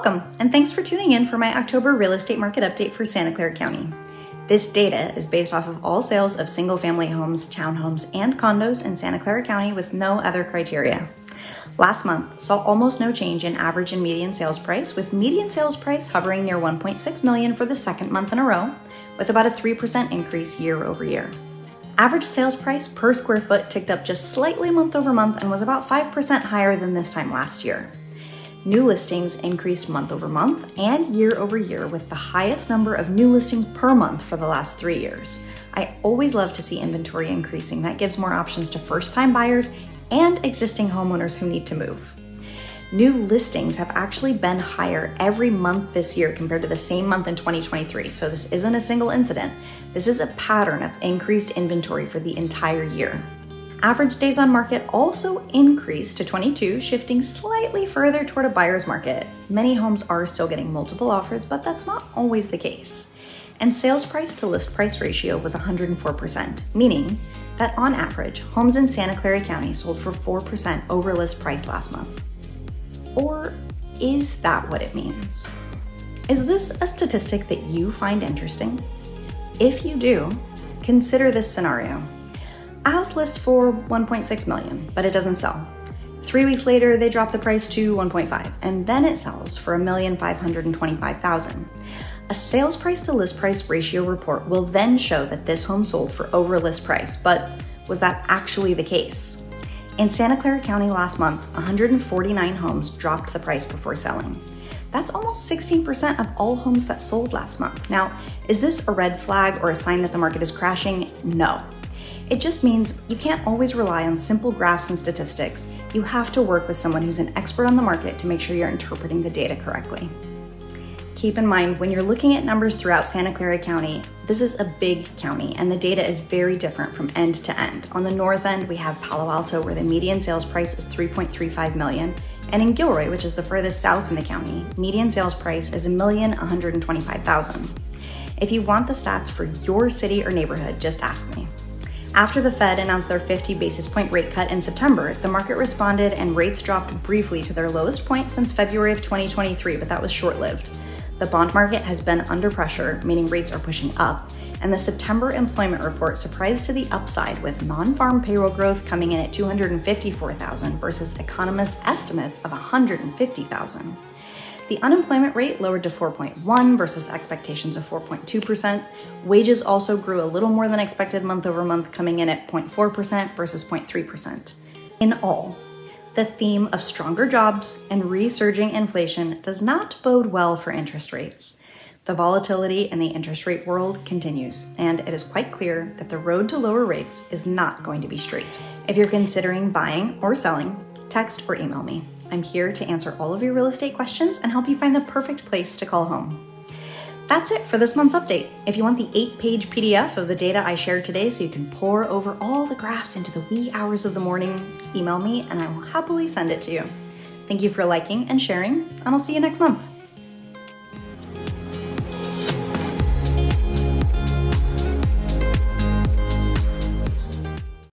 Welcome, and thanks for tuning in for my October real estate market update for Santa Clara County. This data is based off of all sales of single-family homes, townhomes, and condos in Santa Clara County with no other criteria. Last month saw almost no change in average and median sales price, with median sales price hovering near $1.6 million for the second month in a row, with about a 3% increase year over year. Average sales price per square foot ticked up just slightly month over month and was about 5% higher than this time last year. New listings increased month over month and year over year, with the highest number of new listings per month for the last 3 years. I always love to see inventory increasing. That gives more options to first-time buyers and existing homeowners who need to move. New listings have actually been higher every month this year compared to the same month in 2023, so this isn't a single incident. This is a pattern of increased inventory for the entire year. Average days on market also increased to 22, shifting slightly further toward a buyer's market. Many homes are still getting multiple offers, but that's not always the case. And sales price to list price ratio was 104%, meaning that on average, homes in Santa Clara County sold for 4% over list price last month. Or is that what it means? Is this a statistic that you find interesting? If you do, consider this scenario. A house lists for $1.6 million, but it doesn't sell. 3 weeks later, they drop the price to $1.5, and then it sells for $1,525,000. A sales price to list price ratio report will then show that this home sold for over list price, but was that actually the case? In Santa Clara County last month, 149 homes dropped the price before selling. That's almost 16% of all homes that sold last month. Now, is this a red flag or a sign that the market is crashing? No. It just means you can't always rely on simple graphs and statistics. You have to work with someone who's an expert on the market to make sure you're interpreting the data correctly. Keep in mind, when you're looking at numbers throughout Santa Clara County, this is a big county and the data is very different from end to end. On the north end, we have Palo Alto, where the median sales price is $3.35 million. And in Gilroy, which is the furthest south in the county, median sales price is $1,125,000. If you want the stats for your city or neighborhood, just ask me. After the Fed announced their 50 basis point rate cut in September, the market responded and rates dropped briefly to their lowest point since February of 2023, but that was short-lived. The bond market has been under pressure, meaning rates are pushing up, and the September employment report surprised to the upside, with non-farm payroll growth coming in at 254,000 versus economists' estimates of 150,000. The unemployment rate lowered to 4.1 versus expectations of 4.2%. Wages also grew a little more than expected month over month, coming in at 0.4% versus 0.3%. In all, the theme of stronger jobs and resurging inflation does not bode well for interest rates. The volatility in the interest rate world continues, and it is quite clear that the road to lower rates is not going to be straight. If you're considering buying or selling, text or email me. I'm here to answer all of your real estate questions and help you find the perfect place to call home. That's it for this month's update. If you want the 8-page PDF of the data I shared today so you can pore over all the graphs into the wee hours of the morning, email me and I will happily send it to you. Thank you for liking and sharing, and I'll see you next month.